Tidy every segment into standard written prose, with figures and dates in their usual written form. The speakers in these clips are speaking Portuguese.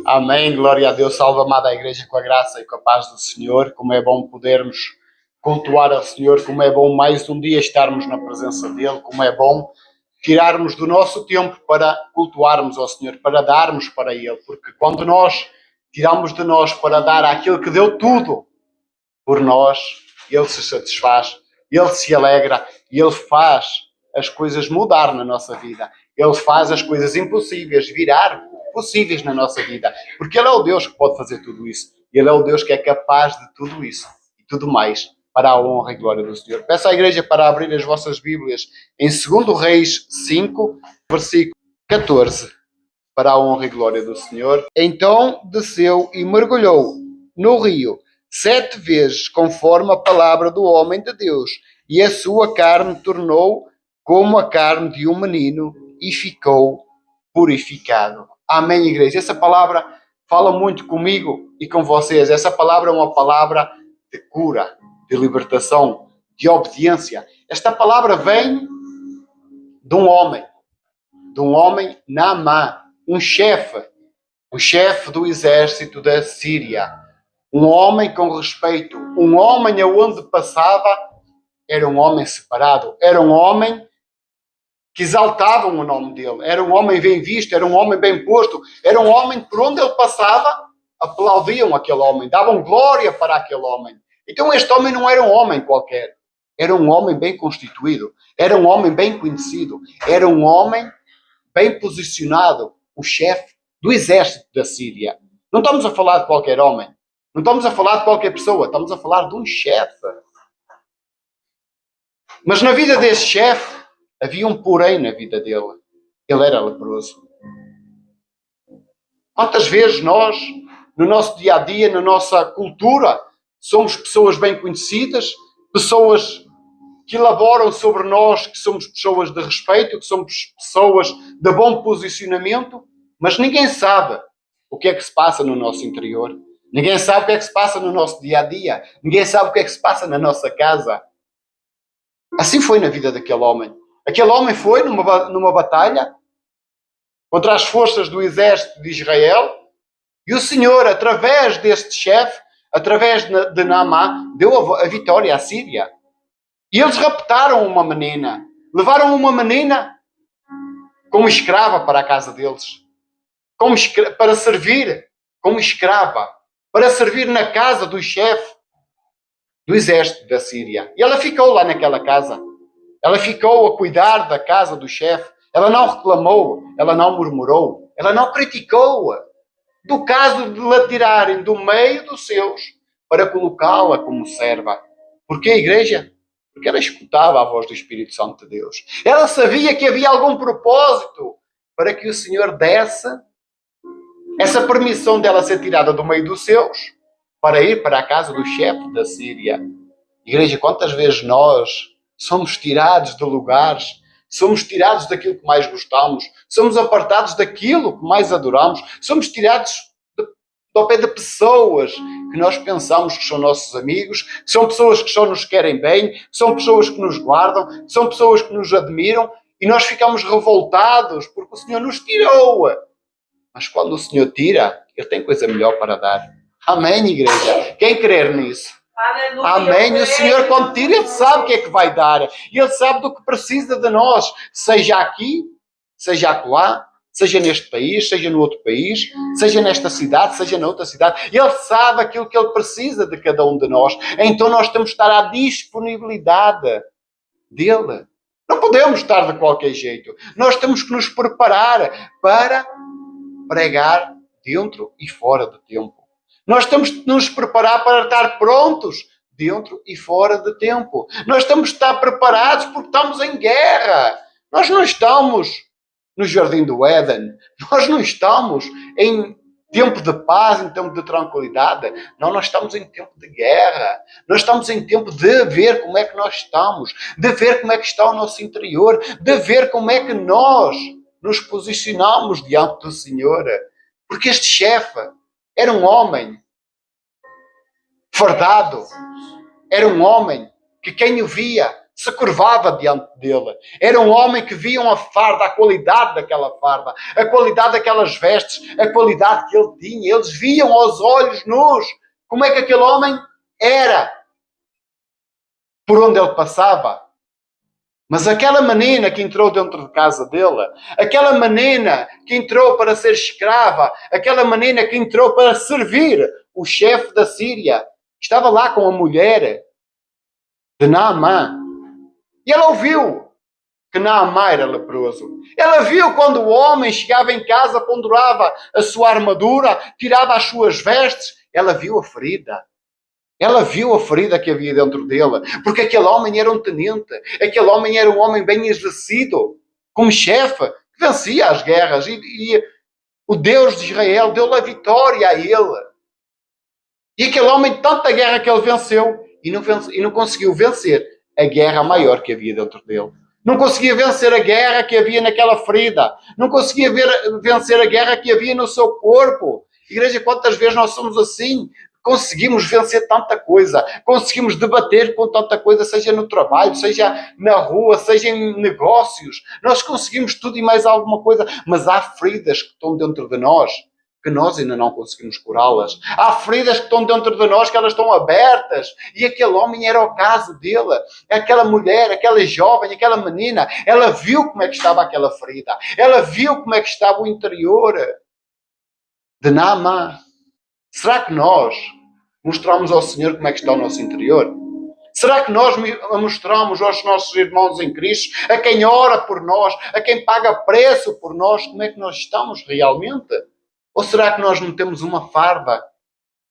Amém, glória a Deus, salve a amada igreja com a graça e com a paz do Senhor. Como é bom podermos cultuar ao Senhor, como é bom mais um dia estarmos na presença dEle, como é bom tirarmos do nosso tempo para cultuarmos ao Senhor, para darmos para Ele, porque quando nós tiramos de nós para dar àquele que deu tudo por nós, Ele se satisfaz, Ele se alegra e Ele faz as coisas mudar na nossa vida. Ele faz as coisas impossíveis virar possíveis na nossa vida. Porque Ele é o Deus que pode fazer tudo isso. Ele é o Deus que é capaz de tudo isso e tudo mais para a honra e glória do Senhor. Peço à igreja para abrir as vossas Bíblias em 2 Reis 5, versículo 14, para a honra e glória do Senhor. Então desceu e mergulhou no rio 7 vezes, conforme a palavra do homem de Deus, e a sua carne tornou como a carne de um menino e ficou purificado. Amém, igreja. Essa palavra fala muito comigo e com vocês. Essa palavra é uma palavra de cura, de libertação, de obediência. Esta palavra vem de um homem, Naamã, um chefe do exército da Síria. Um homem com respeito, um homem aonde passava, era um homem separado, era um homem que exaltavam o nome dele, era um homem bem visto, era um homem bem posto, era um homem por onde ele passava, aplaudiam aquele homem, davam glória para aquele homem. Então este homem não era um homem qualquer, era um homem bem constituído, era um homem bem conhecido, era um homem bem posicionado, o chefe do exército da Síria. Não estamos a falar de qualquer homem, não estamos a falar de qualquer pessoa, estamos a falar de um chefe. Mas na vida desse chefe, havia um porém na vida dele. Ele era leproso. Quantas vezes nós, no nosso dia-a-dia, na nossa cultura, somos pessoas bem conhecidas, pessoas que elaboram sobre nós, que somos pessoas de respeito, que somos pessoas de bom posicionamento, mas ninguém sabe o que é que se passa no nosso interior. Ninguém sabe o que é que se passa no nosso dia-a-dia. Ninguém sabe o que é que se passa na nossa casa. Assim foi na vida daquele homem. Aquele homem foi numa batalha contra as forças do exército de Israel e o Senhor, através deste chefe, através de Naamã, deu a vitória à Síria. E eles raptaram uma menina, levaram uma menina como escrava para a casa deles, para servir como escrava, para servir na casa do chefe do exército da Síria. E ela ficou lá naquela casa. Ela ficou a cuidar da casa do chefe. Ela não reclamou, ela não murmurou, ela não criticou do caso de la tirarem do meio dos seus para colocá-la como serva. Porquê, igreja? Porque ela escutava a voz do Espírito Santo de Deus. Ela sabia que havia algum propósito para que o Senhor desse essa permissão dela ser tirada do meio dos seus para ir para a casa do chefe da Síria. Igreja, quantas vezes nós somos tirados de lugares, somos tirados daquilo que mais gostamos, somos apartados daquilo que mais adoramos, somos tirados ao pé de pessoas que nós pensamos que são nossos amigos, que são pessoas que só nos querem bem, que são pessoas que nos guardam, que são pessoas que nos admiram, e nós ficamos revoltados porque o Senhor nos tirou. Mas quando o Senhor tira, Ele tem coisa melhor para dar. Amém, igreja? Quem crer nisso? Aleluia. Amém. E o Senhor, quando tira, Ele sabe o que é que vai dar. E Ele sabe do que precisa de nós. Seja aqui, seja acolá, seja neste país, seja no outro país, seja nesta cidade, seja na outra cidade. Ele sabe aquilo que Ele precisa de cada um de nós. Então nós temos que estar à disponibilidade dEle. Não podemos estar de qualquer jeito. Nós temos que nos preparar para pregar dentro e fora do tempo. Nós temos que nos preparar para estar prontos dentro e fora de tempo. Nós temos que estar preparados porque estamos em guerra. Nós não estamos no Jardim do Éden. Nós não estamos em tempo de paz, em tempo de tranquilidade. Não, nós estamos em tempo de guerra. Nós estamos em tempo de ver como é que nós estamos, de ver como é que está o nosso interior, de ver como é que nós nos posicionamos diante do Senhor. Porque este chefe era um homem fardado. Era um homem que quem o via se curvava diante dele. Era um homem que viam a farda, a qualidade daquela farda, a qualidade daquelas vestes, a qualidade que ele tinha. Eles viam aos olhos nus como é que aquele homem era, por onde ele passava. Mas aquela menina que entrou dentro de casa dele, aquela menina que entrou para ser escrava, aquela menina que entrou para servir o chefe da Síria, estava lá com a mulher de Naamã. E ela ouviu que Naamã era leproso. Ela viu quando o homem chegava em casa, pendurava a sua armadura, tirava as suas vestes. Ela viu a ferida. Ela viu a ferida que havia dentro dele. Porque aquele homem era um tenente. Aquele homem era um homem bem exercido. Como chefe, que vencia as guerras. E o Deus de Israel deu-lhe a vitória a ele. E aquele homem, tanta guerra que ele venceu, e não conseguiu vencer a guerra maior que havia dentro dele. Não conseguia vencer a guerra que havia naquela ferida. Não conseguia vencer a guerra que havia no seu corpo. Igreja, quantas vezes nós somos assim? Conseguimos vencer tanta coisa. Conseguimos debater com tanta coisa, seja no trabalho, seja na rua, seja em negócios. Nós conseguimos tudo e mais alguma coisa. Mas há feridas que estão dentro de nós que nós ainda não conseguimos curá-las. Há feridas que estão dentro de nós que elas estão abertas. E aquele homem era o caso dele. Aquela mulher, aquela jovem, aquela menina, ela viu como é que estava aquela ferida. Ela viu como é que estava o interior de Naamã. Será que nós mostramos ao Senhor como é que está o nosso interior? Será que nós mostramos aos nossos irmãos em Cristo, a quem ora por nós, a quem paga preço por nós, como é que nós estamos realmente? Ou será que nós não temos uma farda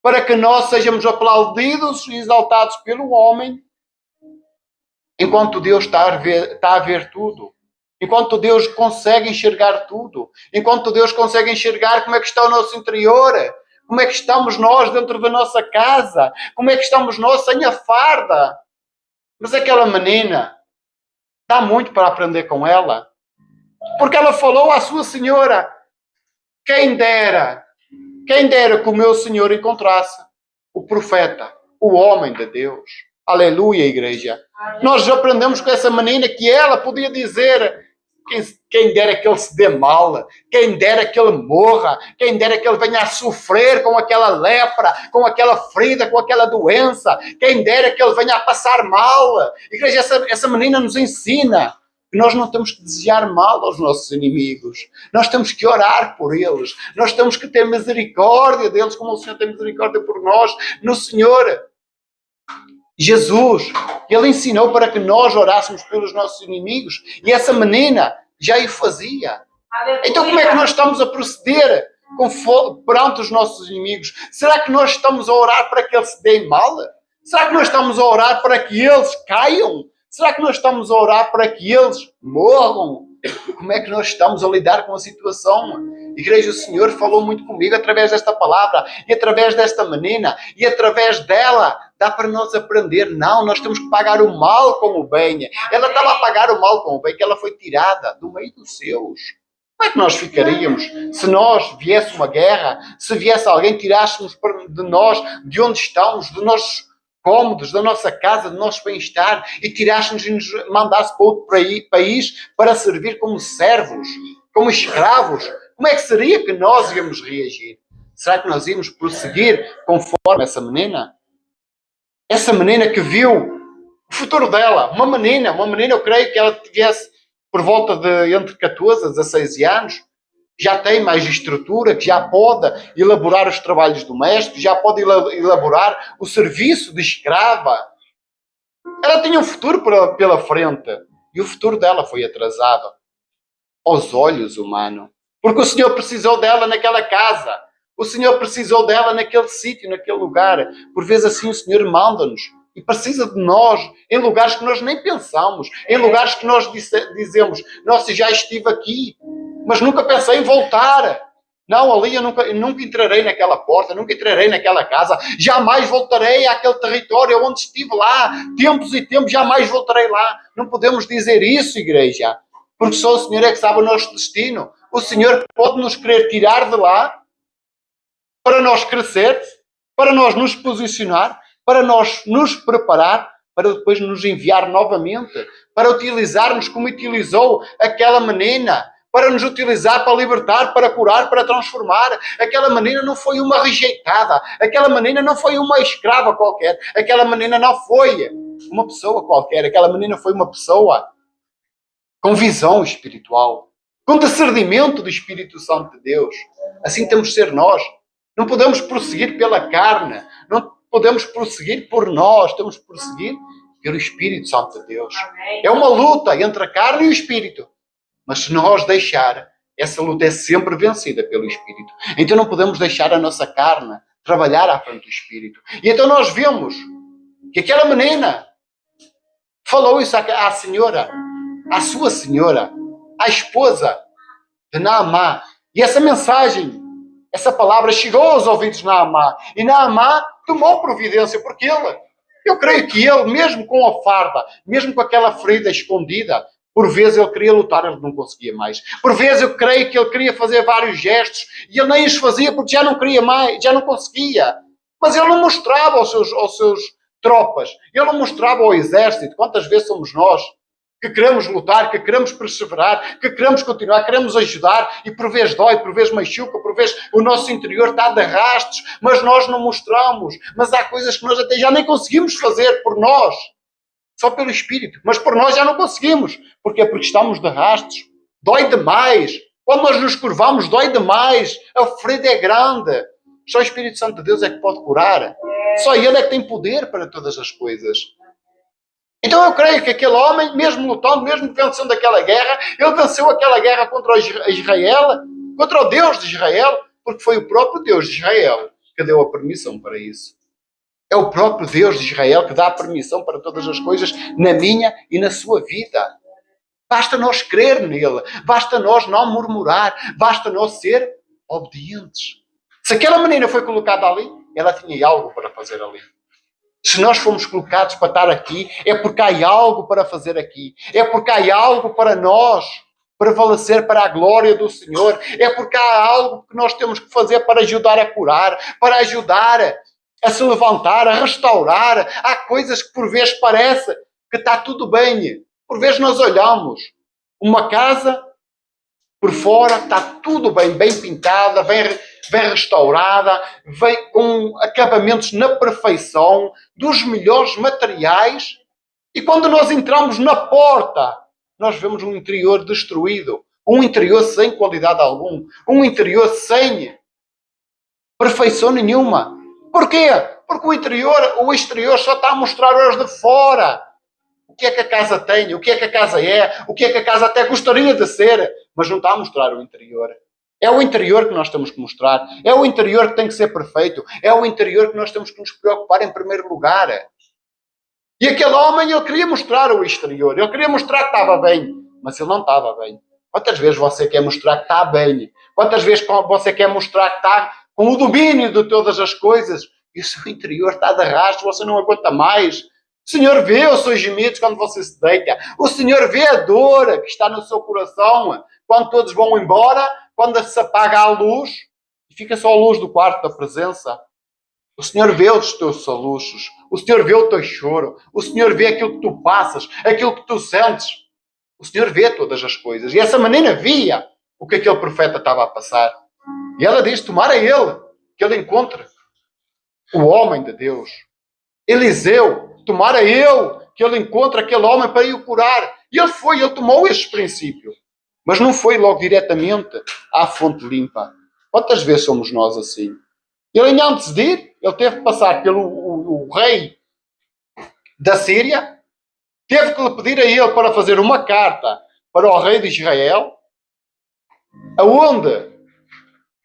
para que nós sejamos aplaudidos e exaltados pelo homem, enquanto Deus está a ver tudo? Enquanto Deus consegue enxergar tudo? Enquanto Deus consegue enxergar como é que está o nosso interior? Como é que estamos nós dentro da nossa casa? Como é que estamos nós sem a farda? Mas aquela menina, dá muito para aprender com ela. Porque ela falou à sua senhora: quem dera que o meu Senhor encontrasse o profeta, o homem de Deus. Aleluia, igreja. Nós aprendemos com essa menina que ela podia dizer: quem dera que ele se dê mal, quem dera que ele morra, quem dera que ele venha a sofrer com aquela lepra, com aquela ferida, com aquela doença, quem dera que ele venha a passar mal. Igreja, essa menina nos ensina que nós não temos que desejar mal aos nossos inimigos. Nós temos que orar por eles. Nós temos que ter misericórdia deles, como o Senhor tem misericórdia por nós. No Senhor Jesus, Ele ensinou para que nós orássemos pelos nossos inimigos. E essa menina já o fazia. Então como é que nós estamos a proceder perante os nossos inimigos? Será que nós estamos a orar para que eles se deem mal? Será que nós estamos a orar para que eles caiam? Será que nós estamos a orar para que eles morram? Como é que nós estamos a lidar com a situação? Igreja, o Senhor falou muito comigo através desta palavra e através desta menina e através dela. Dá para nós aprender. Não, nós temos que pagar o mal com o bem. Ela estava a pagar o mal com o bem, que ela foi tirada do meio dos seus. Como é que nós ficaríamos se nós viesse uma guerra, se viesse alguém, tirássemos de nós, de onde estamos, dos nossos cômodos, da nossa casa, do nosso bem-estar, e tirássemos e nos mandasse para outro país para servir como servos, como escravos? Como é que seria que nós íamos reagir? Será que nós íamos prosseguir conforme essa menina? Essa menina que viu o futuro dela, uma menina, eu creio que ela tivesse por volta de entre 14 a 16 anos, já tem mais estrutura, que já pode elaborar os trabalhos domésticos, já pode elaborar o serviço de escrava. Ela tinha um futuro pela frente. E o futuro dela foi atrasado aos olhos humanos. Porque o Senhor precisou dela naquela casa. O Senhor precisou dela naquele sítio, naquele lugar. Por vezes assim o Senhor manda-nos. E precisa de nós em lugares que nós nem pensamos. Em lugares que nós dizemos: nossa, já estive aqui, mas nunca pensei em voltar. Não, ali eu nunca entrarei naquela porta, nunca entrarei naquela casa. Jamais voltarei àquele território onde estive lá. Tempos e tempos, jamais voltarei lá. Não podemos dizer isso, igreja. Porque só o Senhor é que sabe o nosso destino. O Senhor pode nos querer tirar de lá para nós crescer, para nós nos posicionar, para nós nos preparar para depois nos enviar novamente, para utilizar-nos como utilizou aquela menina, para nos utilizar para libertar, para curar, para transformar. Aquela menina não foi uma rejeitada, aquela menina não foi uma escrava qualquer, aquela menina não foi uma pessoa qualquer, aquela menina foi uma pessoa com visão espiritual, com discernimento do Espírito Santo de Deus. Assim temos de ser nós. Não podemos prosseguir pela carne, não podemos prosseguir por nós, temos de prosseguir pelo Espírito Santo de Deus. É uma luta entre a carne e o Espírito. Mas se nós deixar, essa luta é sempre vencida pelo Espírito. Então não podemos deixar a nossa carne trabalhar à frente do Espírito. E então nós vemos que aquela menina falou isso à senhora, à sua senhora, à esposa de Naamã. E essa mensagem, essa palavra chegou aos ouvidos de Naamã. E Naamã tomou providência, porque eu creio que ele, mesmo com a farda, mesmo com aquela ferida escondida, por vezes ele queria lutar, ele não conseguia mais. Por vezes eu creio que ele queria fazer vários gestos e ele nem os fazia porque já não queria mais, já não conseguia. Mas ele não mostrava aos seus tropas, ele não mostrava ao exército. Quantas vezes somos nós que queremos lutar, que queremos perseverar, que queremos continuar, queremos ajudar e por vezes dói, por vezes machuca, por vezes o nosso interior está de arrastos, mas nós não mostramos. Mas há coisas que nós até já nem conseguimos fazer por nós. Só pelo Espírito. Mas por nós já não conseguimos. Porquê? Porque estamos de rastros. Dói demais. Quando nós nos curvamos, dói demais. A ferida é grande. Só o Espírito Santo de Deus é que pode curar. Só Ele é que tem poder para todas as coisas. Então eu creio que aquele homem, mesmo lutando, mesmo vencendo aquela guerra, ele venceu aquela guerra contra Israel, contra o Deus de Israel, porque foi o próprio Deus de Israel que deu a permissão para isso. É o próprio Deus de Israel que dá a permissão para todas as coisas na minha e na sua vida. Basta nós crer nele. Basta nós não murmurar. Basta nós ser obedientes. Se aquela menina foi colocada ali, ela tinha algo para fazer ali. Se nós fomos colocados para estar aqui, é porque há algo para fazer aqui. É porque há algo para nós prevalecer para a glória do Senhor. É porque há algo que nós temos que fazer para ajudar a curar, para ajudar a se levantar, a restaurar. Há coisas que por vezes parece que está tudo bem. Por vezes nós olhamos uma casa por fora, está tudo bem, bem pintada, bem restaurada, bem com acabamentos na perfeição, dos melhores materiais. E quando nós entramos na porta, nós vemos um interior destruído, um interior sem qualidade alguma, um interior sem perfeição nenhuma. Porquê? Porque o exterior só está a mostrar os de fora. O que é que a casa tem, o que é que a casa é, o que é que a casa até gostaria de ser, mas não está a mostrar o interior. É o interior que nós temos que mostrar. É o interior que tem que ser perfeito. É o interior que nós temos que nos preocupar em primeiro lugar. E aquele homem, ele queria mostrar o exterior. Ele queria mostrar que estava bem, mas ele não estava bem. Quantas vezes você quer mostrar que está bem? Quantas vezes você quer mostrar que está com o domínio de todas as coisas e o seu interior está de rastro, você não aguenta mais? O Senhor vê os seus gemidos quando você se deita. O Senhor vê a dor que está no seu coração quando todos vão embora, quando se apaga a luz e fica só a luz do quarto da presença. O Senhor vê os teus soluços. O Senhor vê o teu choro. O Senhor vê aquilo que tu passas, aquilo que tu sentes. O Senhor vê todas as coisas. E essa menina via o que aquele profeta estava a passar. E ela diz, tomara ele, que ele encontre o homem de Deus. Eliseu, tomara eu, que ele encontre aquele homem para ir o curar. E ele foi, ele tomou este princípio. Mas não foi logo diretamente à fonte limpa. Quantas vezes somos nós assim? Ele, antes de ir, ele teve que passar pelo o rei da Síria, teve que lhe pedir a ele para fazer uma carta para o rei de Israel, aonde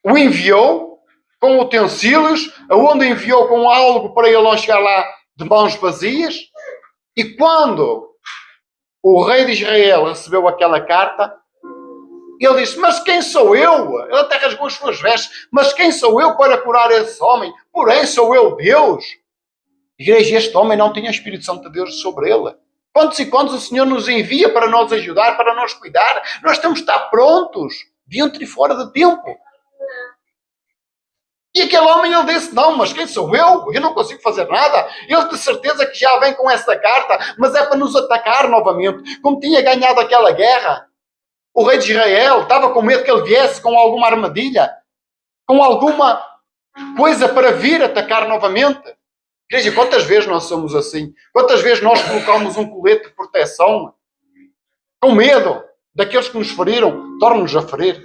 o enviou com utensílios, aonde enviou com algo para ele não chegar lá de mãos vazias. E quando o rei de Israel recebeu aquela carta, ele disse, mas quem sou eu? Ele até rasgou as suas vestes. Mas quem sou eu para curar esse homem? Porém, sou eu Deus. Igreja, este homem não tinha o Espírito Santo de Deus sobre ele. Quantos e quantos o Senhor nos envia para nos ajudar, para nos cuidar? Nós temos que estar prontos, dentro e fora de tempo. E aquele homem, ele disse, não, mas quem sou eu? Eu não consigo fazer nada. Ele de certeza que já vem com essa carta, mas é para nos atacar novamente. Como tinha ganhado aquela guerra, o rei de Israel estava com medo que ele viesse com alguma armadilha, com alguma coisa para vir atacar novamente. Igreja, quantas vezes nós somos assim? Quantas vezes nós colocamos um colete de proteção com medo daqueles que nos feriram, tornam-nos a ferir?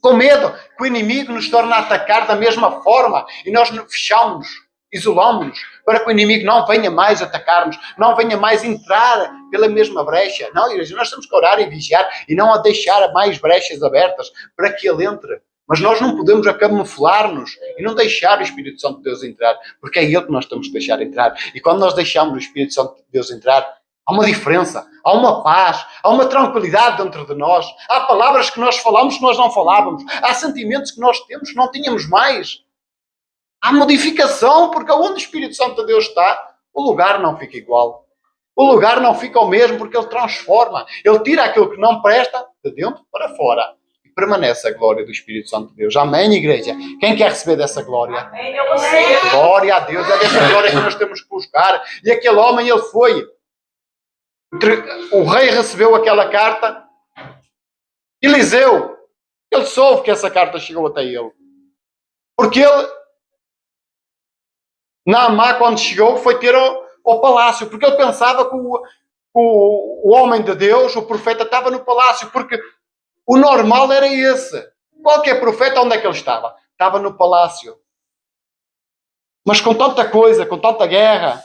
Com medo que o inimigo nos torne a atacar da mesma forma e nós fechamos, isolamos-nos para que o inimigo não venha mais atacar-nos, não venha mais entrar pela mesma brecha. Não, igreja, nós temos que orar e vigiar e não a deixar mais brechas abertas para que ele entre. Mas nós não podemos camuflar-nos e não deixar o Espírito Santo de Deus entrar, porque é ele que nós temos que deixar entrar. E quando nós deixamos o Espírito Santo de Deus entrar, há uma diferença, há uma paz, há uma tranquilidade dentro de nós. Há palavras que nós falamos que nós não falávamos. Há sentimentos que nós temos que não tínhamos mais. Há modificação, porque onde o Espírito Santo de Deus está, o lugar não fica igual. O lugar não fica o mesmo, porque ele transforma. Ele tira aquilo que não presta de dentro para fora. E permanece a glória do Espírito Santo de Deus. Amém, igreja? Quem quer receber dessa glória? Amém, eu sei. Glória a Deus. É dessa glória que nós temos que buscar. E aquele homem, ele foi. O rei recebeu aquela carta. Eliseu, ele soube que essa carta chegou até ele. Porque ele, Naamã, quando chegou, foi ter ao palácio. Porque ele pensava que o homem de Deus, o profeta, estava no palácio. Porque o normal era esse. Qualquer profeta, onde é que ele estava? Estava no palácio. Mas com tanta coisa, com tanta guerra,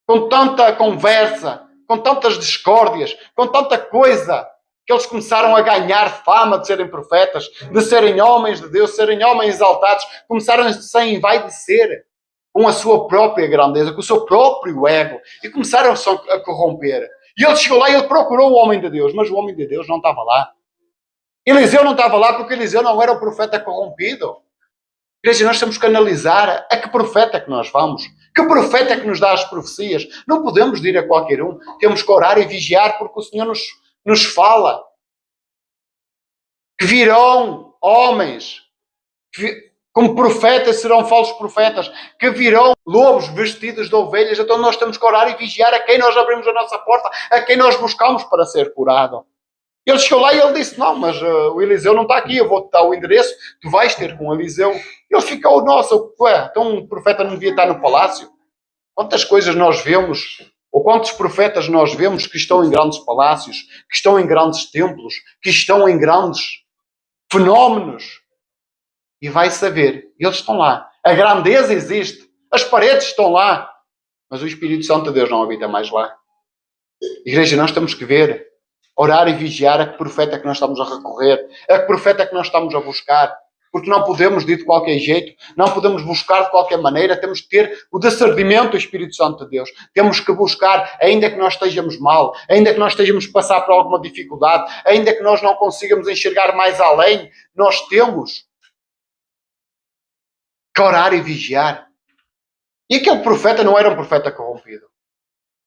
com tanta conversa, com tantas discórdias, com tanta coisa, que eles começaram a ganhar fama de serem profetas, de serem homens de Deus, de serem homens exaltados, começaram-se a envaidecer com a sua própria grandeza, com o seu próprio ego, e começaram-se a corromper. E ele chegou lá e ele procurou o homem de Deus, mas o homem de Deus não estava lá. Eliseu não estava lá porque Eliseu não era o profeta corrompido. Igreja, nós temos que analisar a que profeta é que nós vamos. Que profeta é que nos dá as profecias? Não podemos ir a qualquer um. Temos que orar e vigiar porque o Senhor nos fala. Que virão homens, como profetas serão falsos profetas, que virão lobos vestidos de ovelhas. Então nós temos que orar e vigiar a quem nós abrimos a nossa porta, a quem nós buscamos para ser curado. Ele chegou lá e ele disse, não, mas o Eliseu não está aqui, eu vou-te dar o endereço, tu vais ter com o Eliseu. Ele ficou, nossa, então um profeta não devia estar no palácio? Quantas coisas nós vemos, ou quantos profetas nós vemos que estão em grandes palácios, que estão em grandes templos, que estão em grandes fenómenos. E vai saber, eles estão lá. A grandeza existe, as paredes estão lá, mas o Espírito Santo de Deus não habita mais lá. Igreja, nós temos que ver, orar e vigiar a que profeta é que nós estamos a recorrer, a que profeta é que nós estamos a buscar, porque não podemos ir de qualquer jeito, não podemos buscar de qualquer maneira, temos que ter o discernimento do Espírito Santo de Deus, temos que buscar, ainda que nós estejamos mal, ainda que nós estejamos a passar por alguma dificuldade, ainda que nós não consigamos enxergar mais além, nós temos que orar e vigiar. E aquele profeta não era um profeta corrompido.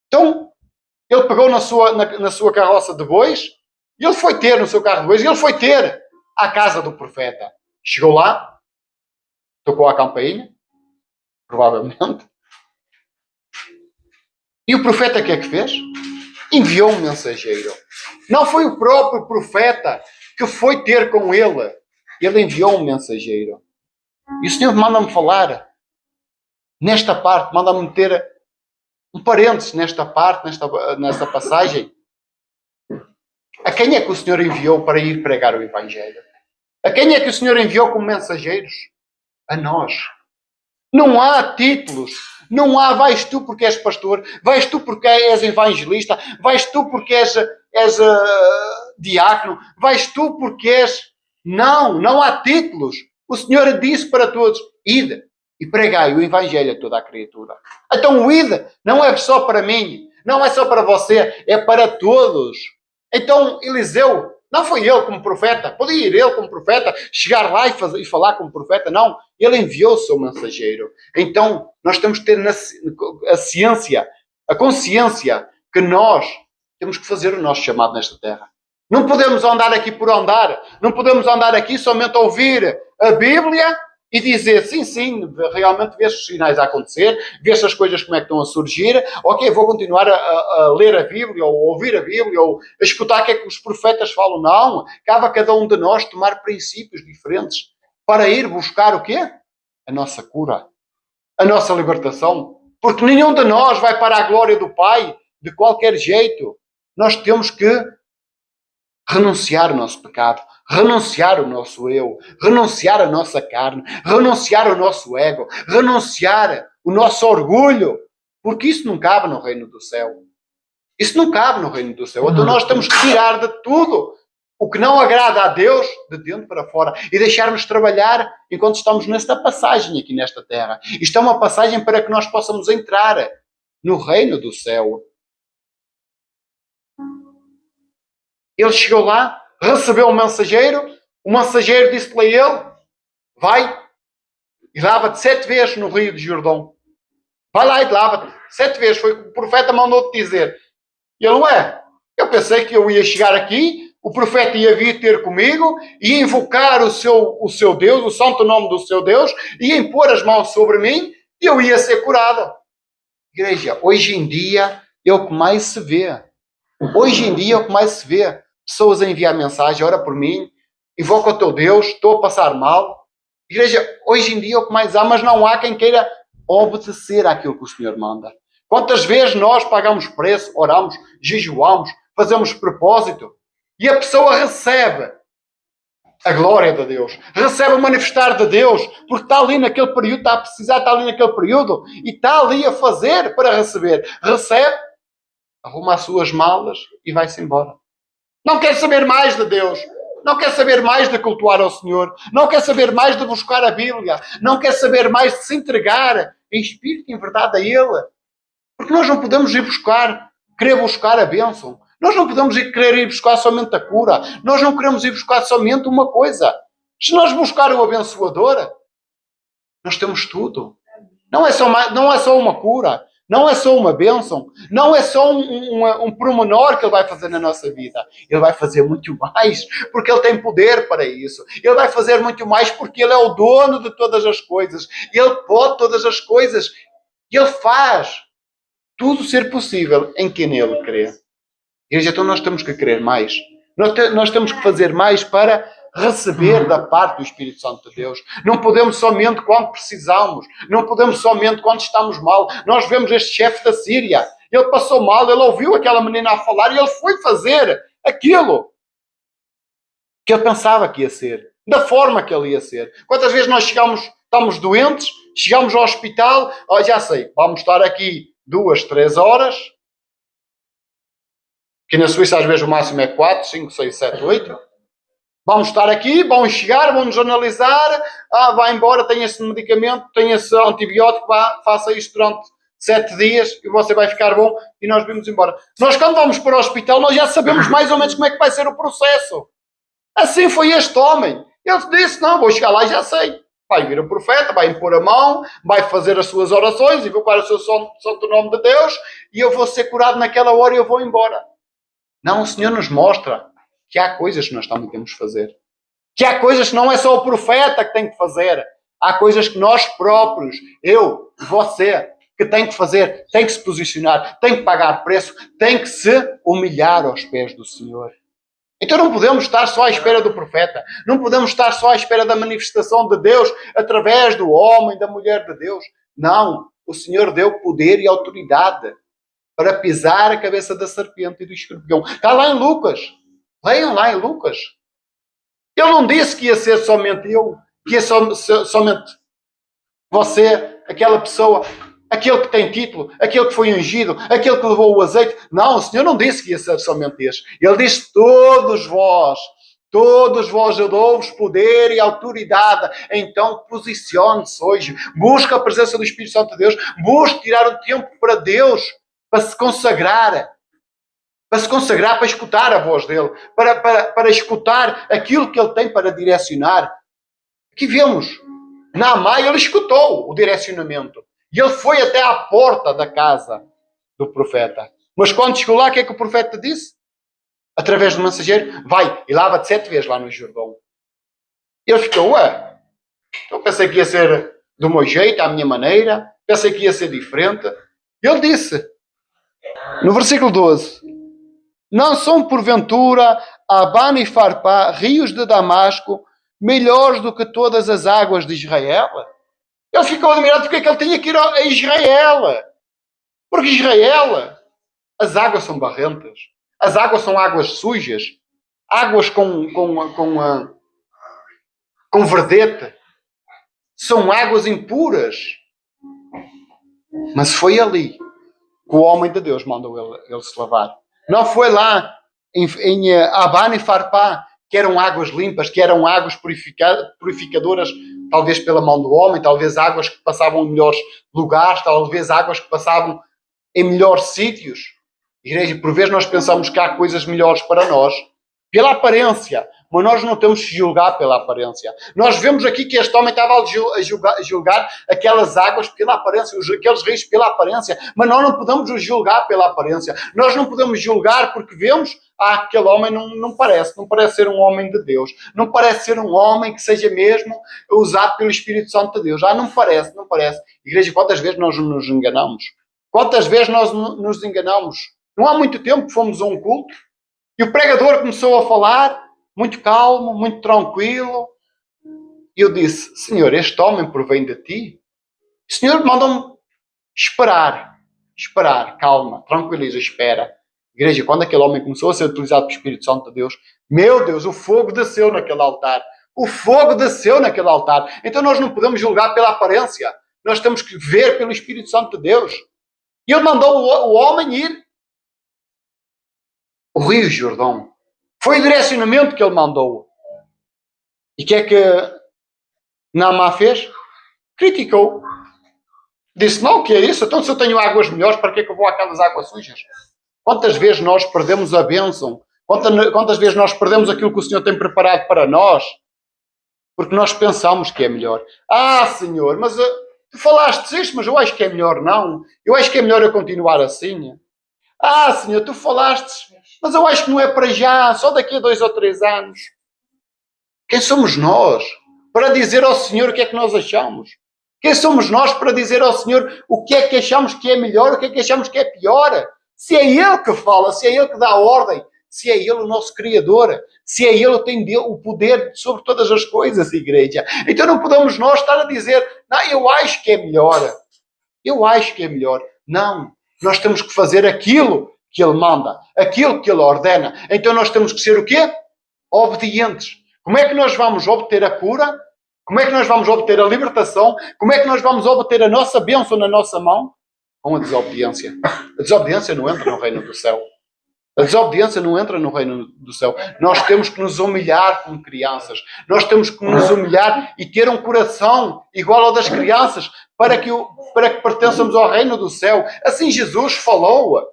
Então, ele pegou na sua carroça de bois e ele foi ter no seu carro de bois e ele foi ter à casa do profeta. Chegou lá, tocou a campainha, provavelmente. E o profeta o que é que fez? Enviou um mensageiro. Não foi o próprio profeta que foi ter com ele. Ele enviou um mensageiro. E o Senhor manda-me falar nesta parte, manda-me meter um parênteses nesta parte, nesta passagem. A quem é que o Senhor enviou para ir pregar o Evangelho? A quem é que o Senhor enviou como mensageiros? A nós. Não há títulos. Não há vais tu porque és pastor, vais tu porque és evangelista, vais tu porque és diácono, vais tu porque és... Não há títulos. O Senhor disse para todos, ide e pregai o Evangelho a toda a criatura. Então o ide não é só para mim, não é só para você, é para todos. Então Eliseu, não foi ele como profeta, podia ir ele como profeta, chegar lá e falar como profeta, não. Ele enviou o seu mensageiro. Então nós temos que ter a ciência, a consciência que nós temos que fazer o nosso chamado nesta terra. Não podemos andar aqui por andar. Não podemos andar aqui somente a ouvir a Bíblia e dizer, sim, realmente vês os sinais a acontecer, vês as coisas como é que estão a surgir, ok, vou continuar a ler a Bíblia, ou ouvir a Bíblia, ou a escutar o que é que os profetas falam. Não, cabe a cada um de nós tomar princípios diferentes para ir buscar o quê? A nossa cura, a nossa libertação. Porque nenhum de nós vai para a glória do Pai de qualquer jeito. Nós temos que renunciar o nosso pecado, renunciar o nosso eu, renunciar a nossa carne, renunciar o nosso ego, renunciar o nosso orgulho, porque isso não cabe no reino do céu. Isso não cabe no reino do céu. Então nós temos que tirar de tudo o que não agrada a Deus de dentro para fora e deixar-nos trabalhar enquanto estamos nesta passagem aqui nesta terra. Isto é uma passagem para que nós possamos entrar no reino do céu. Ele chegou lá, recebeu o mensageiro disse-lhe a ele, vai e lava-te 7 vezes no rio de Jordão. Vai lá e lava-te 7 vezes. Foi o que o profeta mandou-te dizer. E ele, eu pensei que eu ia chegar aqui, o profeta ia vir ter comigo, ia invocar o seu Deus, o santo nome do seu Deus, ia impor as mãos sobre mim e eu ia ser curado. Igreja, hoje em dia é o que mais se vê. Hoje em dia é o que mais se vê. Pessoas a enviar mensagem, ora por mim, invoca o teu Deus, estou a passar mal. Igreja, hoje em dia é o que mais há, mas não há quem queira obedecer àquilo que o Senhor manda. Quantas vezes nós pagamos preço, oramos, jejuamos, fazemos propósito e a pessoa recebe a glória de Deus, recebe o manifestar de Deus, porque está ali naquele período, está a precisar, está ali naquele período e está ali a fazer para receber. Recebe, arruma as suas malas e vai-se embora. Não quer saber mais de Deus. Não quer saber mais de cultuar ao Senhor. Não quer saber mais de buscar a Bíblia. Não quer saber mais de se entregar em espírito e em verdade a Ele. Porque nós não podemos ir querer buscar a bênção. Nós não podemos querer ir buscar somente a cura. Nós não queremos ir buscar somente uma coisa. Se nós buscarmos o abençoador, nós temos tudo. Não é só uma cura. Não é só uma bênção, não é só um pormenor que Ele vai fazer na nossa vida. Ele vai fazer muito mais, porque Ele tem poder para isso. Ele vai fazer muito mais porque Ele é o dono de todas as coisas. Ele pode todas as coisas. E Ele faz tudo ser possível em quem Ele crê. Igreja, então nós temos que crer mais. Nós temos que fazer mais para receber da parte do Espírito Santo de Deus. Não podemos somente quando precisamos. Não podemos somente quando estamos mal. Nós vemos este chefe da Síria. Ele passou mal, ele ouviu aquela menina a falar e ele foi fazer aquilo que ele pensava que ia ser. Da forma que ele ia ser. Quantas vezes nós estamos doentes, chegamos ao hospital, já sei, vamos estar aqui 2, 3 horas, que na Suíça às vezes o máximo é 4, 5, 6, 7, 8. Vamos estar aqui, vão chegar, vão nos analisar. Vai embora, tem esse medicamento, tem esse antibiótico, faça isto durante 7 dias e você vai ficar bom e nós vamos embora. Nós quando vamos para o hospital, nós já sabemos mais ou menos como é que vai ser o processo. Assim foi este homem. Ele disse, não, vou chegar lá e já sei. Vai vir o profeta, vai impor a mão, vai fazer as suas orações, invocar o seu santo nome de Deus e eu vou ser curado naquela hora e eu vou embora. Não, o Senhor nos mostra que há coisas que nós também temos de fazer. Que há coisas que não é só o profeta que tem que fazer. Há coisas que nós próprios, eu, você, que tem que fazer, tem que se posicionar, tem que pagar preço, tem que se humilhar aos pés do Senhor. Então não podemos estar só à espera do profeta. Não podemos estar só à espera da manifestação de Deus através do homem, da mulher de Deus. Não. O Senhor deu poder e autoridade para pisar a cabeça da serpente e do escorpião. Está lá em Lucas. Leiam lá em Lucas. Ele não disse que ia ser somente eu, que ia ser somente você, aquela pessoa, aquele que tem título, aquele que foi ungido, aquele que levou o azeite. Não, o Senhor não disse que ia ser somente este. Ele disse, todos vós eu dou-vos poder e autoridade. Então posicione-se hoje. Busque a presença do Espírito Santo de Deus. Busque tirar o tempo para Deus, para se consagrar. Para escutar a voz dele, para escutar aquilo que ele tem para direcionar. Aqui vemos, Naamã, ele escutou o direcionamento. E ele foi até à porta da casa do profeta. Mas quando chegou lá, o que é que o profeta disse? Através do mensageiro, vai e lava-te 7 vezes lá no Jordão. Ele ficou, Eu pensei que ia ser do meu jeito, à minha maneira. Pensei que ia ser diferente. Ele disse, no versículo 12, não são porventura Abana e Farpá, rios de Damasco, melhores do que todas as águas de Israel? Ele ficou admirado porque é que ele tinha que ir a Israel. Porque Israel, as águas são barrentas. As águas são águas sujas. Águas com verdete. São águas impuras. Mas foi ali que o homem de Deus mandou ele se lavar. Não foi lá em Abana e Farpá, que eram águas limpas, que eram águas purificadoras, talvez pela mão do homem, talvez águas que passavam em melhores lugares, talvez águas que passavam em melhores sítios. Igreja, por vezes nós pensamos que há coisas melhores para nós, pela aparência, mas nós não temos que julgar pela aparência. Nós vemos aqui que este homem estava a julgar aquelas águas pela aparência, aqueles rios pela aparência, mas nós não podemos julgar pela aparência. Nós não podemos julgar porque vemos, aquele homem não parece ser um homem de Deus, não parece ser um homem que seja mesmo usado pelo Espírito Santo de Deus. Não parece. Igreja, quantas vezes nós nos enganamos? Quantas vezes nós nos enganamos? Não há muito tempo que fomos a um culto e o pregador começou a falar, muito calmo, muito tranquilo. E eu disse, Senhor, este homem provém de ti? O Senhor mandou-me esperar, calma, tranquiliza, espera. Igreja, quando aquele homem começou a ser utilizado pelo Espírito Santo de Deus, meu Deus, o fogo desceu naquele altar. Então nós não podemos julgar pela aparência. Nós temos que ver pelo Espírito Santo de Deus. E ele mandou o homem ir. O Rio Jordão. Foi o direcionamento que ele mandou. E o que é que Naamã fez? Criticou. Disse, não, o que é isso? Então se eu tenho águas melhores, para que é que eu vou àquelas águas sujas? Quantas vezes nós perdemos a bênção? Quantas vezes nós perdemos aquilo que o Senhor tem preparado para nós? Porque nós pensamos que é melhor. Senhor, mas tu falaste isto, mas eu acho que é melhor não. Eu acho que é melhor eu continuar assim. Senhor, tu falaste, mas eu acho que não é para já, só daqui a 2 ou 3 anos. Quem somos nós para dizer ao Senhor o que é que nós achamos? Quem somos nós para dizer ao Senhor o que é que achamos que é melhor, o que é que achamos que é pior? Se é Ele que fala, se é Ele que dá a ordem, se é Ele o nosso Criador, se é Ele que tem o poder sobre todas as coisas, igreja. Então não podemos nós estar a dizer, não, eu acho que é melhor. Não. Nós temos que fazer aquilo que Ele manda, aquilo que Ele ordena. Então nós temos que ser o quê? Obedientes. Como é que nós vamos obter a cura? Como é que nós vamos obter a libertação? Como é que nós vamos obter a nossa bênção na nossa mão? Com a desobediência. A desobediência não entra no reino do céu. Nós temos que nos humilhar como crianças. Nós temos que nos humilhar e ter um coração igual ao das crianças para que pertençamos ao reino do céu. Assim Jesus falou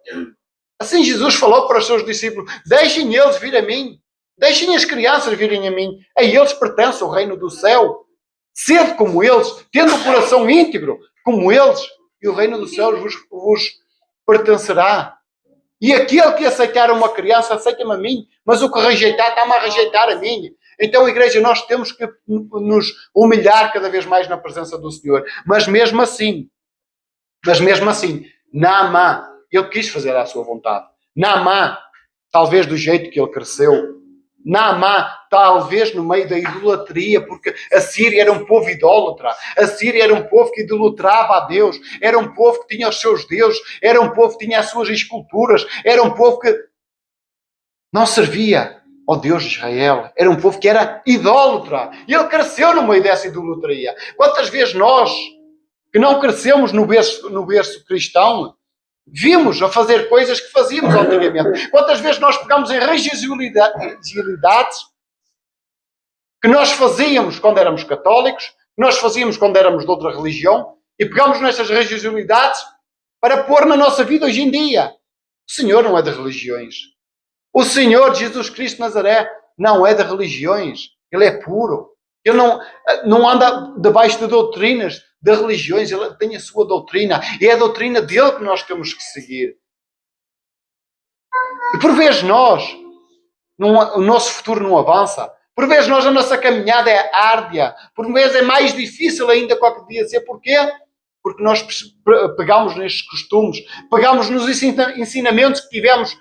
para os seus discípulos. Deixem eles vir a mim. Deixem as crianças virem a mim. A eles pertence o reino do céu. Sede como eles, tendo o coração íntegro como eles, e o reino dos céus vos pertencerá. E aquele que aceitar uma criança, aceita-me a mim, mas o que rejeitar, está-me a rejeitar a mim. Então, igreja, nós temos que nos humilhar cada vez mais na presença do Senhor. Mas mesmo assim, Naamã, ele quis fazer a sua vontade. Naamã, talvez do jeito que ele cresceu. Naamã, talvez no meio da idolatria, porque a Síria era um povo idólatra. A Síria era um povo que idolatrava a Deus. Era um povo que tinha os seus deuses. Era um povo que tinha as suas esculturas. Era um povo que não servia ao Deus de Israel. Era um povo que era idólatra. E ele cresceu no meio dessa idolatria. Quantas vezes nós, que não crescemos no berço cristão, vimos a fazer coisas que fazíamos antigamente? Quantas vezes nós pegamos em religiosidades que nós fazíamos quando éramos católicos, que nós fazíamos quando éramos de outra religião, e pegamos nessas religiosidades para pôr na nossa vida hoje em dia. O Senhor não é de religiões. O Senhor Jesus Cristo de Nazaré não é de religiões. Ele é puro. Ele não anda debaixo de doutrinas de religiões. Ele tem a sua doutrina. E é a doutrina dele que nós temos que seguir. E por vezes o nosso futuro não avança. Por vezes a nossa caminhada é árdua. Por vezes é mais difícil ainda qualquer dia ser. Porquê? Porque nós pegamos nestes costumes, pegamos nos ensinamentos que tivemos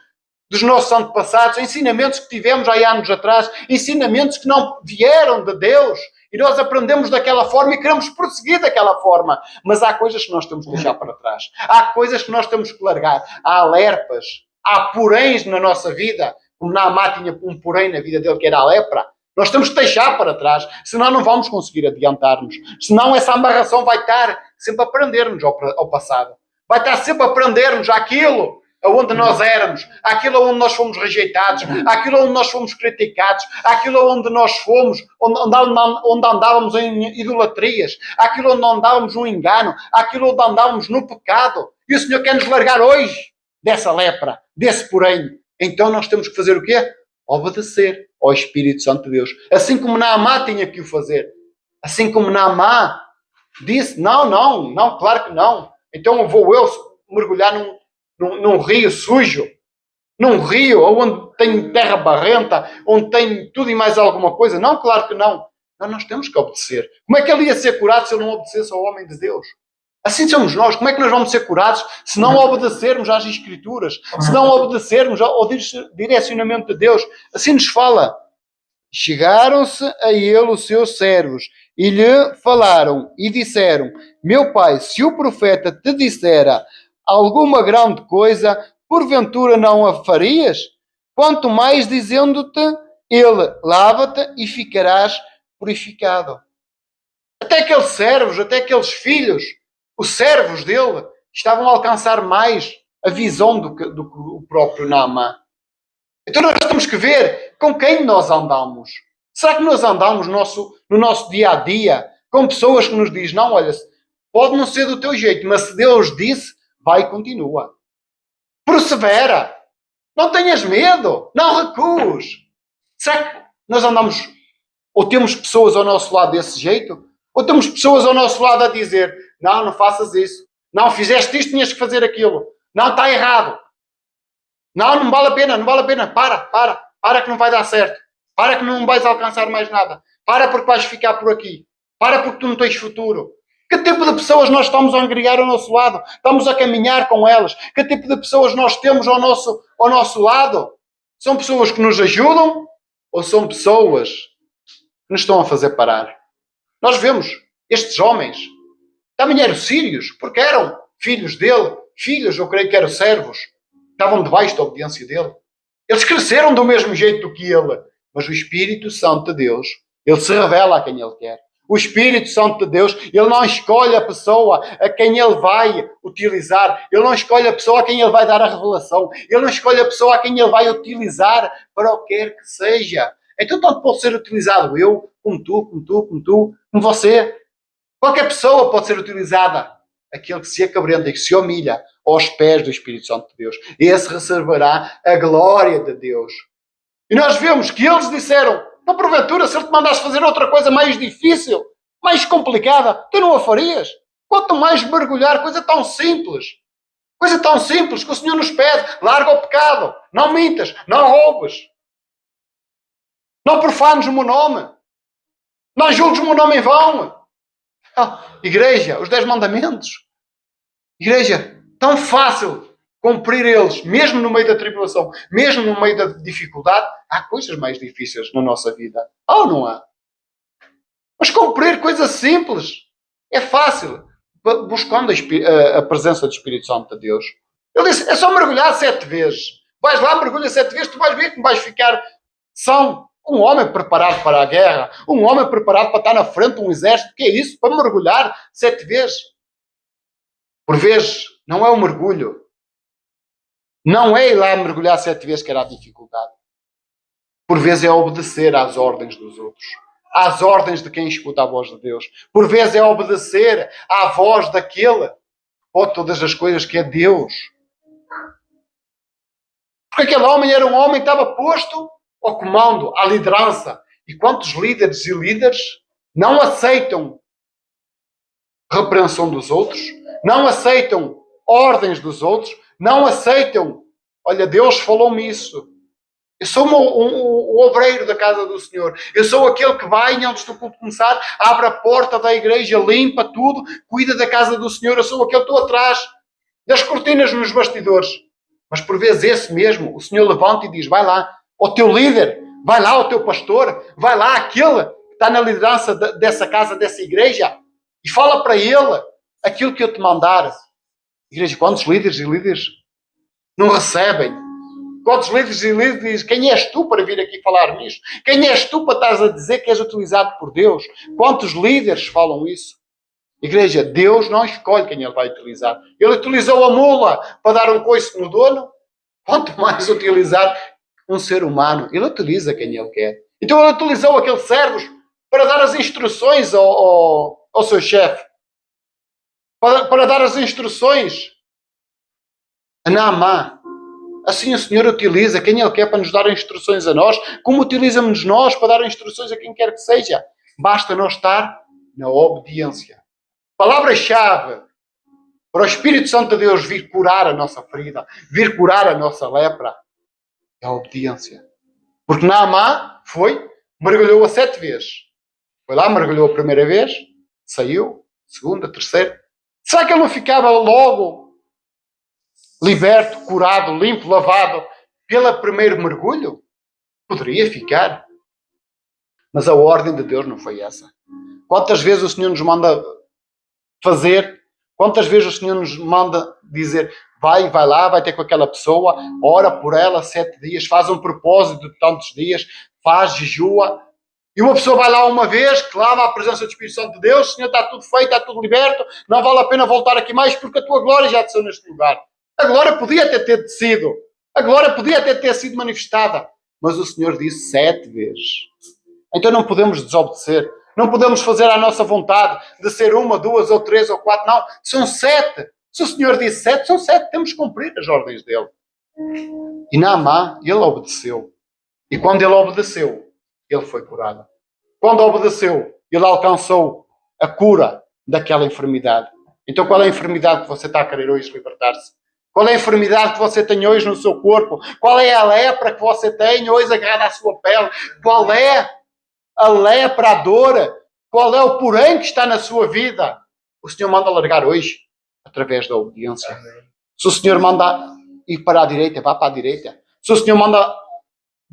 dos nossos antepassados, ensinamentos que tivemos há anos atrás, ensinamentos que não vieram de Deus, e nós aprendemos daquela forma e queremos prosseguir daquela forma. Mas há coisas que nós temos que deixar para trás. Há coisas que nós temos que largar. Há lerpas, há poréns na nossa vida, como Naamá tinha um porém na vida dele, que era a lepra. Nós temos que deixar para trás, senão não vamos conseguir adiantar-nos. Senão essa amarração vai estar sempre a prender-nos ao passado. Vai estar sempre a prender-nos àquilo aonde nós éramos, àquilo onde nós fomos rejeitados, àquilo onde nós fomos criticados, àquilo onde nós fomos, onde andávamos em idolatrias, àquilo onde andávamos no engano, àquilo onde andávamos no pecado. E o Senhor quer nos largar hoje dessa lepra, desse porém. Então nós temos que fazer o quê? Obedecer ao Espírito Santo de Deus. Assim como Naamá tinha que o fazer. Assim como Naamá disse, não, claro que não. Então vou eu mergulhar num rio sujo, num rio onde tem terra barrenta, onde tem tudo e mais alguma coisa. Não, claro que não. Nós temos que obedecer. Como é que ele ia ser curado se ele não obedecesse ao homem de Deus? Assim somos nós. Como é que nós vamos ser curados se não obedecermos às Escrituras? Se não obedecermos ao direcionamento de Deus? Assim nos fala. Chegaram-se a ele os seus servos e lhe falaram e disseram: meu pai, se o profeta te dissera alguma grande coisa, porventura não a farias? Quanto mais dizendo-te ele, lava-te e ficarás purificado. Até aqueles servos, até aqueles filhos, os servos dele, estavam a alcançar mais a visão do que o próprio Naamã. Então nós temos que ver com quem nós andamos. Será que nós andamos no nosso dia-a-dia com pessoas que nos dizem, não, olha, pode não ser do teu jeito, mas se Deus disse, vai e continua. Persevera. Não tenhas medo. Não recues. Será que nós andamos, ou temos pessoas ao nosso lado desse jeito, ou temos pessoas ao nosso lado a dizer, não faças isso. Não, fizeste isto, tinhas que fazer aquilo. Não, está errado. Não vale a pena. Para que não vai dar certo. Para que não vais alcançar mais nada. Para porque vais ficar por aqui. Para porque tu não tens futuro. Que tipo de pessoas nós estamos a agregar ao nosso lado? Estamos a caminhar com elas? Que tipo de pessoas nós temos ao nosso lado? São pessoas que nos ajudam ou são pessoas que nos estão a fazer parar? Nós vemos estes homens, também eram sírios, porque eram filhos dele, filhos, eu creio que eram servos, estavam debaixo da obediência dele. Eles cresceram do mesmo jeito que ele, mas o Espírito Santo de Deus, ele se revela a quem ele quer. O Espírito Santo de Deus, ele não escolhe a pessoa a quem ele vai utilizar. Ele não escolhe a pessoa a quem ele vai dar a revelação. Ele não escolhe a pessoa a quem ele vai utilizar para o que quer que seja. Então tanto pode ser utilizado eu, como tu, como você. Qualquer pessoa pode ser utilizada. Aquele que se acabrenta e que se humilha aos pés do Espírito Santo de Deus. Esse receberá a glória de Deus. E nós vemos que eles disseram, não porventura, se ele te mandasse fazer outra coisa mais difícil, mais complicada, tu não a farias? Quanto mais mergulhar, coisa tão simples que o Senhor nos pede. Larga o pecado, não mintas, não roubes, não profanes o meu nome, não julgues o meu nome em vão. Igreja, os 10 mandamentos. Igreja, tão fácil cumprir eles, mesmo no meio da tribulação, mesmo no meio da dificuldade. Há coisas mais difíceis na nossa vida. Ou não há? Mas cumprir coisas simples é fácil, buscando a presença do Espírito Santo de Deus. Ele disse, é só mergulhar 7 vezes. Vais lá, mergulha 7 vezes, tu vais ver que vais ficar são. Um homem preparado para a guerra, um homem preparado para estar na frente de um exército, que é isso? Para mergulhar 7 vezes. Por vezes, não é o mergulho. Não é ir lá mergulhar 7 vezes que era a dificuldade. Por vezes é obedecer às ordens dos outros. Às ordens de quem escuta a voz de Deus. Por vezes é obedecer à voz daquele que pode todas as coisas, que é Deus. Porque aquele homem era um homem que estava posto ao comando, à liderança. E quantos líderes e líderes não aceitam repreensão dos outros, não aceitam ordens dos outros, não aceitam, olha, Deus falou-me isso. Eu sou o obreiro da casa do Senhor. Eu sou aquele que vai, antes do culto começar, abre a porta da igreja, limpa tudo, cuida da casa do Senhor. Eu sou aquele que estou atrás das cortinas nos bastidores. Mas por vezes esse mesmo, o Senhor levanta e diz, vai lá, ao teu líder, vai lá ao teu pastor, vai lá aquele que está na liderança dessa casa, dessa igreja, e fala para ele aquilo que eu te mandar. Igreja, quantos líderes e líderes não recebem? Quantos líderes e líderes dizem, quem és tu para vir aqui falar nisto? Quem és tu para estás a dizer que és utilizado por Deus? Quantos líderes falam isso? Igreja, Deus não escolhe quem Ele vai utilizar. Ele utilizou a mula para dar um coice no dono. Quanto mais utilizar um ser humano, Ele utiliza quem Ele quer. Então Ele utilizou aqueles servos para dar as instruções ao seu chefe. Para dar as instruções a Naamã. Assim o Senhor utiliza quem Ele quer para nos dar instruções a nós, como utiliza-nos nós para dar instruções a quem quer que seja. Basta nós estar na obediência. Palavra-chave para o Espírito Santo de Deus vir curar a nossa ferida, vir curar a nossa lepra, é a obediência. Porque Naamã mergulhou a 7 vezes. Foi lá, mergulhou a primeira vez, saiu, segunda, terceira. Será que ele não ficava logo liberto, curado, limpo, lavado pelo primeiro mergulho? Poderia ficar. Mas a ordem de Deus não foi essa. Quantas vezes o Senhor nos manda fazer, quantas vezes o Senhor nos manda dizer, vai lá, vai ter com aquela pessoa, ora por ela 7 dias, faz um propósito de tantos dias, faz, jejua, e uma pessoa vai lá uma vez, clama a presença do Espírito Santo de Deus, Senhor, está tudo feito, está tudo liberto, não vale a pena voltar aqui mais, porque a tua glória já desceu neste lugar. A glória podia ter descido, a glória podia ter sido manifestada, mas o Senhor disse 7 vezes. Então não podemos desobedecer. Não podemos fazer a nossa vontade de ser 1, 2 ou 3 ou 4. Não, são 7. Se o Senhor disse 7, são 7. Temos que cumprir as ordens dele. E Naamã, ele obedeceu. E quando ele obedeceu, ele foi curado. Quando obedeceu, ele alcançou a cura daquela enfermidade. Então qual é a enfermidade que você está a querer hoje libertar-se? Qual é a enfermidade que você tem hoje no seu corpo? Qual é a lepra que você tem hoje agarrada à sua pele? Qual é a lepra, a dor? Qual é o porém que está na sua vida? O Senhor manda largar hoje, através da obediência. Se o Senhor manda ir para a direita, vá para a direita. Se o Senhor manda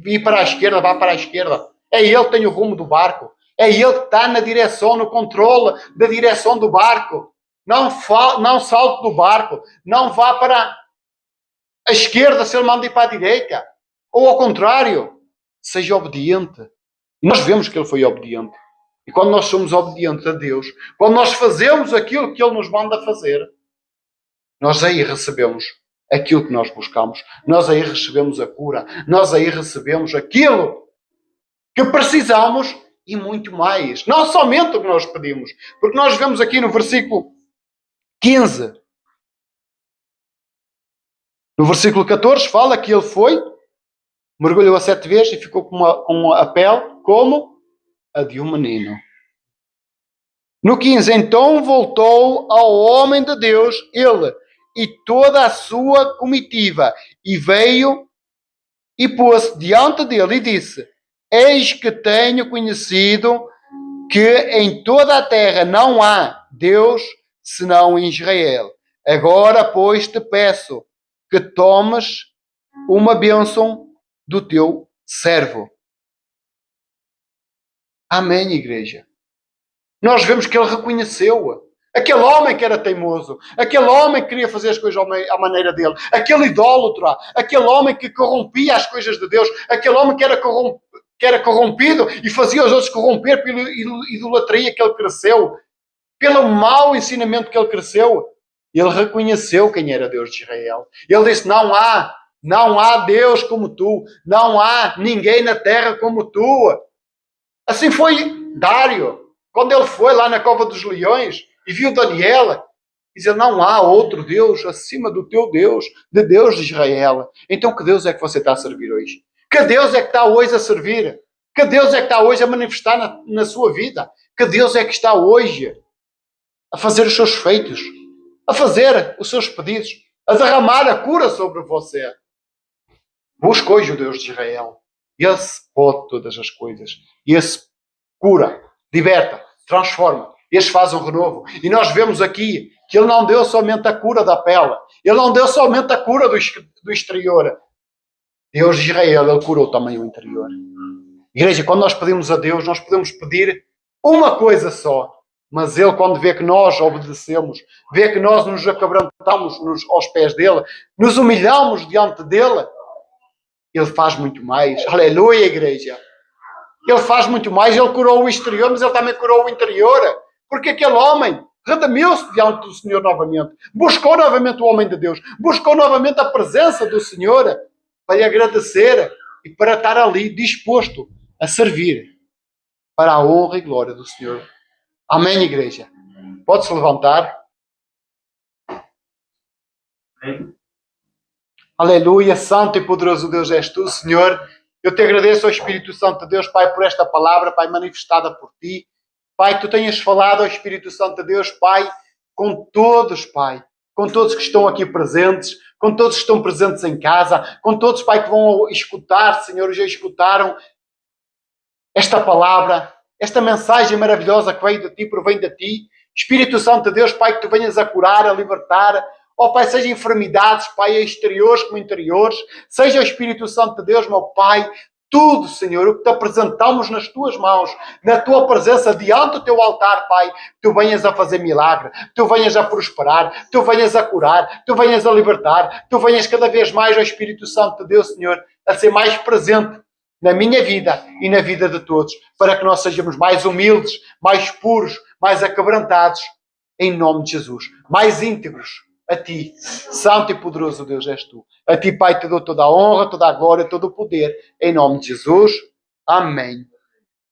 ir para a esquerda, vá para a esquerda. É Ele que tem o rumo do barco. É Ele que está na direção, no controle da direção do barco. Não salte do barco. Não vá para a esquerda se Ele manda ir para a direita. Ou ao contrário, seja obediente. Nós vemos que Ele foi obediente. E quando nós somos obedientes a Deus, quando nós fazemos aquilo que Ele nos manda fazer, nós aí recebemos aquilo que nós buscamos. Nós aí recebemos a cura. Nós aí recebemos aquilo que precisamos e muito mais. Não somente o que nós pedimos. Porque nós vemos aqui no versículo 15. No versículo 14 fala que ele foi, mergulhou a 7 vezes e ficou com a pele como a de um menino. No 15, então voltou ao homem de Deus, ele e toda a sua comitiva, e veio e pôs-se diante dele e disse, eis que tenho conhecido que em toda a terra não há Deus senão em Israel. Agora, pois, te peço que tomes uma bênção do teu servo. Amém, igreja. Nós vemos que ele reconheceu. Aquele homem que era teimoso. Aquele homem que queria fazer as coisas à maneira dele. Aquele idólatra. Aquele homem que corrompia as coisas de Deus. Aquele homem que era corrompido e fazia os outros corromper pela idolatria que ele cresceu. Pelo mau ensinamento que ele cresceu. Ele reconheceu quem era Deus de Israel. Ele disse, não há Deus como tu. Não há ninguém na terra como tu. Assim foi Dário. Quando ele foi lá na cova dos leões e viu Daniel, dizia, não há outro Deus acima do teu Deus, de Deus de Israel. Então que Deus é que você está a servir hoje? Que Deus é que está hoje a servir? Que Deus é que está hoje a manifestar na sua vida? Que Deus é que está hoje a fazer os seus feitos? A fazer os seus pedidos? A derramar a cura sobre você? Busca hoje o Deus de Israel. Esse pode todas as coisas. Esse cura, liberta, transforma. Esse faz um renovo. E nós vemos aqui que Ele não deu somente a cura da pele. Ele não deu somente a cura do exterior. Deus de Israel, Ele curou também o interior. Igreja, quando nós pedimos a Deus, nós podemos pedir uma coisa só. Mas Ele, quando vê que nós obedecemos, vê que nós nos aquebrantamos aos pés dEle, nos humilhamos diante dEle, Ele faz muito mais. Aleluia, igreja. Ele faz muito mais. Ele curou o exterior, mas Ele também curou o interior. Porque aquele homem redimiu-se diante do Senhor novamente. Buscou novamente o homem de Deus. Buscou novamente a presença do Senhor para lhe agradecer e para estar ali disposto a servir para a honra e glória do Senhor. Amém, igreja? Pode-se levantar. Amém. Aleluia, santo e poderoso Deus és tu, Senhor. Eu te agradeço ao Espírito Santo de Deus, Pai, por esta palavra, Pai, manifestada por ti. Pai, que tu tenhas falado ao Espírito Santo de Deus, Pai, com todos, Pai, com todos que estão aqui presentes, com todos que estão presentes em casa, com todos, Pai, que vão escutar, Senhor, já escutaram esta palavra, esta mensagem maravilhosa que veio de ti, provém de ti. Espírito Santo de Deus, Pai, que tu venhas a curar, a libertar. Ó Pai, seja enfermidades, Pai, exteriores como interiores. Seja o Espírito Santo de Deus, meu Pai, tudo, Senhor, o que te apresentamos nas tuas mãos, na tua presença, diante do teu altar, Pai, tu venhas a fazer milagre, tu venhas a prosperar, tu venhas a curar, tu venhas a libertar, tu venhas cada vez mais, ó Espírito Santo de Deus, Senhor, a ser mais presente na minha vida e na vida de todos, para que nós sejamos mais humildes, mais puros, mais aquebrantados, em nome de Jesus, mais íntegros a ti, santo e poderoso Deus és tu. A ti, Pai, te dou toda a honra, toda a glória, todo o poder, em nome de Jesus. Amém.